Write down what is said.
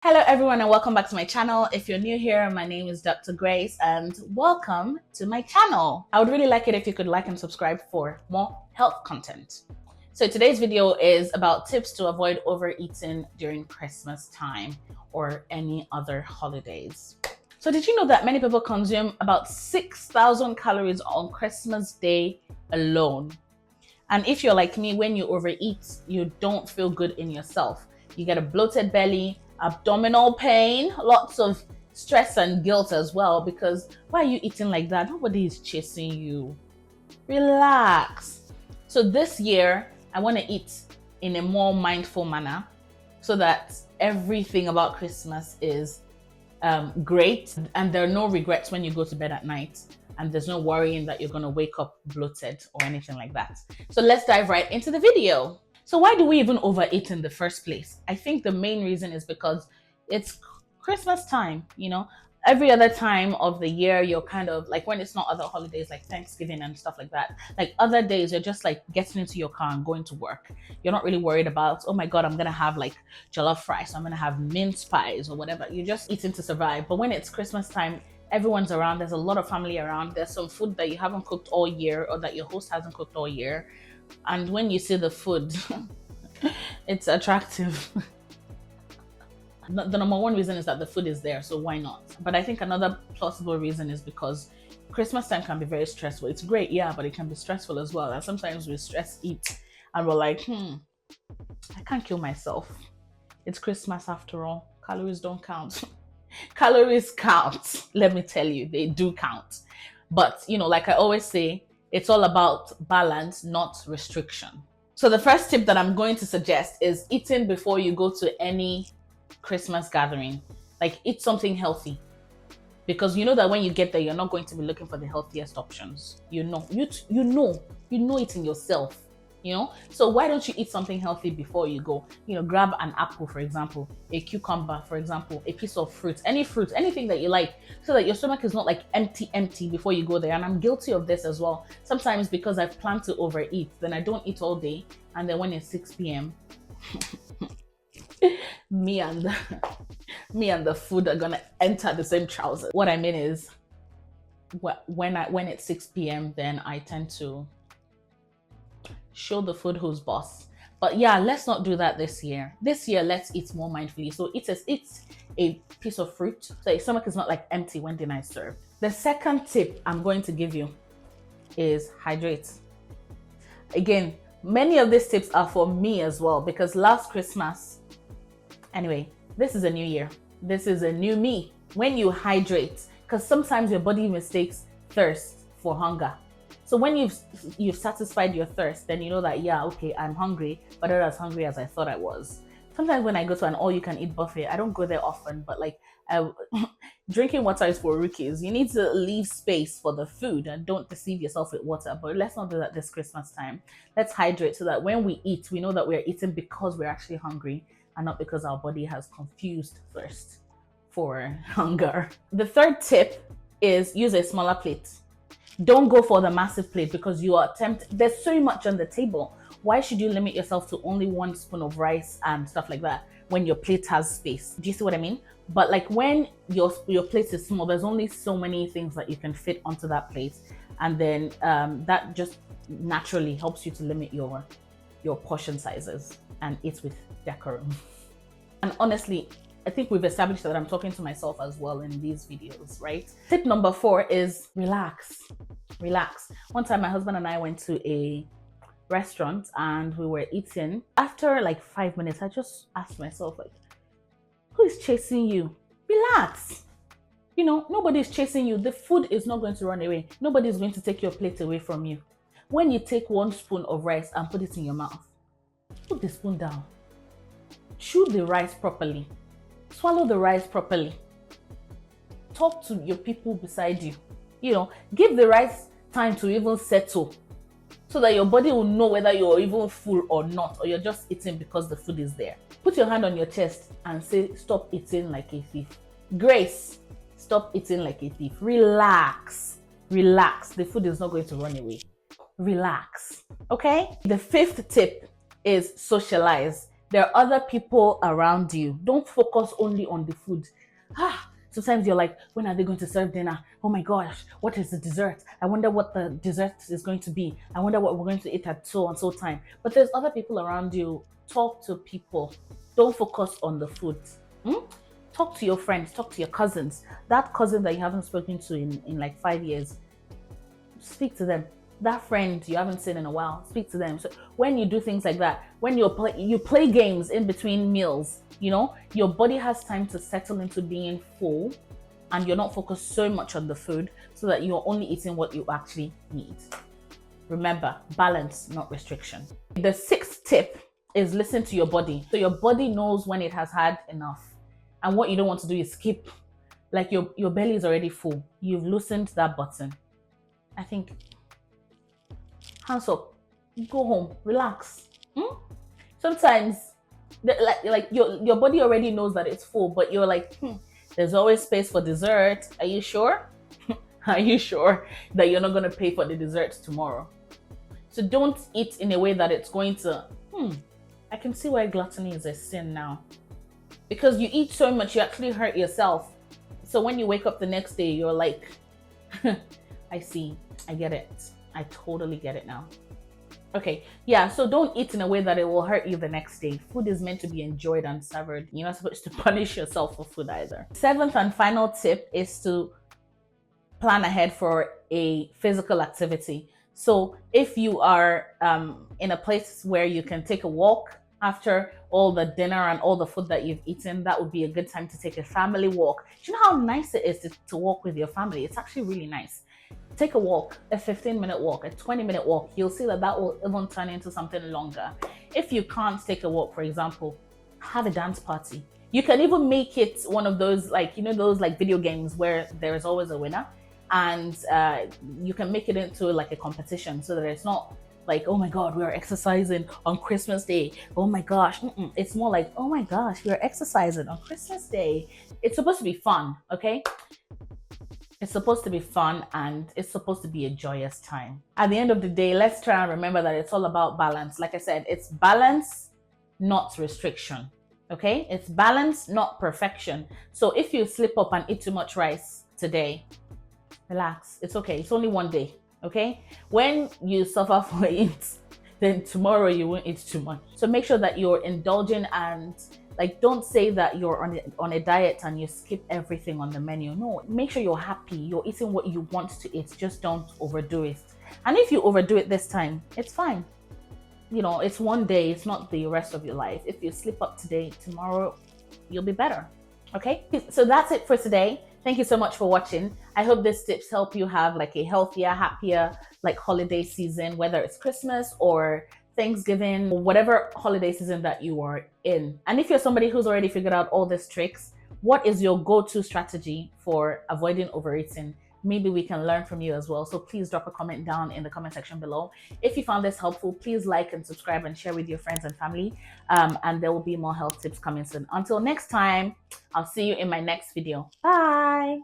Hello everyone and welcome back to my channel. If you're new here, my name is Dr. Grace and welcome to my channel. I would really like it if you could like and subscribe for more health content. So today's video is about tips to avoid overeating during Christmas time or any other holidays. So did you know that many people consume about 6,000 calories on Christmas Day alone? And if you're like me, when you overeat, you don't feel good in yourself. You get a bloated belly, abdominal pain, lots of stress and guilt as well, because why are you eating like that? Nobody is chasing you. Relax. So this year, I want to eat in a more mindful manner so that everything about Christmas is great and there are no regrets when you go to bed at night, and there's no worrying that you're going to wake up bloated or anything like that. So let's dive right into the video. So why do we even overeat in the first place? I think the main reason is because it's Christmas time, you know. Every other time of the year, you're kind of like, when it's not other holidays like Thanksgiving and stuff like that, like other days, you're just like getting into your car and going to work. You're not really worried about, oh my God, I'm going to have like jollof rice, I'm going to have mince pies or whatever. You're just eating to survive. But when it's Christmas time, everyone's around. There's a lot of family around. There's some food that you haven't cooked all year or that your host hasn't cooked all year. And when you see the food, it's attractive. The number one reason is that the food is there, so why not? But I think another plausible reason is because Christmas time can be very stressful. It's great, yeah, but it can be stressful as well. And sometimes we stress eat and we're like, I can't kill myself. It's Christmas after all. Calories don't count. Calories count. Let me tell you, they do count. But, you know, like I always say, it's all about balance, not restriction. So the first tip that I'm going to suggest is eating before you go to any Christmas gathering. Like, eat something healthy, because you know that when you get there, you're not going to be looking for the healthiest options. You know it in yourself, you know. So why don't you eat something healthy before you go? You know, grab an apple, for example, a cucumber, for example, a piece of fruit, anything that you like, so that your stomach is not like empty before you go there. And I'm guilty of this as well. Sometimes because I've planned to overeat, then I don't eat all day, and then when it's 6 p.m. me and the food are gonna enter the same trousers. What I mean is, when it's 6 p.m, then I tend to show the food who's boss. But yeah, let's not do that this year. This year, let's eat more mindfully. So eat a piece of fruit, so your stomach is not like empty when dinner is served. The second tip I'm going to give you is hydrate. Again, many of these tips are for me as well, because last Christmas, anyway, this is a new year. This is a new me. When you hydrate, because sometimes your body mistakes thirst for hunger. So when you've satisfied your thirst, then you know that, yeah, okay, I'm hungry, but not as hungry as I thought I was. Sometimes when I go to an all-you-can-eat buffet, I don't go there often, but like, drinking water is for rookies. You need to leave space for the food and don't deceive yourself with water. But let's not do that this Christmas time. Let's hydrate so that when we eat, we know that we're eating because we're actually hungry and not because our body has confused thirst for hunger. The third tip is use a smaller plate. Don't go for the massive plate, because you are tempted. There's so much on the table. Why should you limit yourself to only 1 spoon of rice and stuff like that when your plate has space? Do you see what I mean? But like, when your plate is small, there's only so many things that you can fit onto that plate, and then that just naturally helps you to limit your portion sizes and eat with decorum. And honestly, I think we've established that I'm talking to myself as well in these videos, right? Tip number 4 is relax. Relax. One time my husband and I went to a restaurant and we were eating. After like 5 minutes, I just asked myself, like, who is chasing you? Relax. You know, nobody's chasing you. The food is not going to run away. Nobody's going to take your plate away from you. When you take 1 spoon of rice and put it in your mouth, put the spoon down. Chew the rice properly. Swallow the rice properly. Talk to your people beside you. You know, give the rice time to even settle, so that your body will know whether you're even full or not, or you're just eating because the food is there. Put your hand on your chest and say, stop eating like a thief. Grace, stop eating like a thief. Relax. Relax. The food is not going to run away. Relax. Okay? The 5th tip is socialize. There are other people around you. Don't focus only on the food. Sometimes you're like, when are they going to serve dinner? Oh my gosh, what is the dessert? I wonder what the dessert is going to be. I wonder what we're going to eat at so and so time. But there's other people around you. Talk to people. Don't focus on the food. Talk to your friends, talk to your cousins. That cousin that you haven't spoken to in like 5 years, speak to them. That friend you haven't seen in a while, speak to them. So when you do things like that, when you play games in between meals, your body has time to settle into being full, and you're not focused so much on the food, so that you're only eating what you actually need. Remember, balance, not restriction. The sixth tip is listen to your body. So your body knows when it has had enough. And what you don't want to do is skip. Like your belly is already full. You've loosened that button. I think, hands up, go home, relax. Sometimes, like your body already knows that it's full, but you're like, there's always space for dessert. Are you sure? Are you sure that you're not going to pay for the dessert tomorrow? So don't eat in a way that it's going to, I can see why gluttony is a sin now. Because you eat so much, you actually hurt yourself. So when you wake up the next day, you're like, I see, I get it. I totally get it now. Okay, yeah, so don't eat in a way that it will hurt you the next day. Food is meant to be enjoyed and savored. You're not supposed to punish yourself for food either. Seventh and final tip is to plan ahead for a physical activity. So if you are in a place where you can take a walk after all the dinner and all the food that you've eaten, that would be a good time to take a family walk. Do you know how nice it is to walk with your family? It's actually really nice. Take a walk, a 15-minute walk, a 20-minute walk. You'll see that will even turn into something longer. If you can't take a walk, for example, have a dance party. You can even make it one of those, those video games where there is always a winner, and you can make it into like a competition, so that it's not like, oh my God, we are exercising on Christmas Day. Oh my gosh. It's more like, oh my gosh, we are exercising on Christmas Day. It's supposed to be fun, okay? It's supposed to be fun, and it's supposed to be a joyous time. At the end of the day, let's try and remember that it's all about balance. Like I said, it's balance, not restriction, okay? It's balance, not perfection. So if you slip up and eat too much rice today, relax. It's okay. It's only one day. Okay, when you suffer for it, then tomorrow you won't eat too much. So make sure that you're indulging, and don't say that you're on a diet and you skip everything on the menu. No, make sure you're happy. You're eating what you want to eat. Just don't overdo it. And if you overdo it this time, it's fine. It's one day. It's not the rest of your life. If you slip up today, tomorrow you'll be better. Okay, so that's it for today. Thank you so much for watching. I hope these tips help you have a healthier, happier holiday season, whether it's Christmas or Thanksgiving, or whatever holiday season that you are in. And if you're somebody who's already figured out all these tricks, what is your go-to strategy for avoiding overeating? Maybe we can learn from you as well. So please drop a comment down in the comment section below. If you found this helpful, please like and subscribe and share with your friends and family. And there will be more health tips coming soon. Until next time, I'll see you in my next video. Bye.